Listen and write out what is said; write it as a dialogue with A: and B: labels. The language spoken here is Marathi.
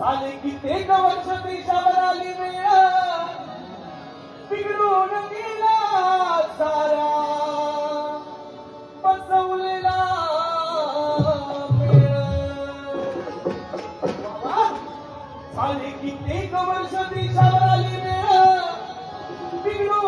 A: झाले कित्येक वर्ष देशावर आली वेळ बिघडून गेला सारा बसवलेला मेळ झाले कित्येक वर्ष देशावर आली वेळ बिघडून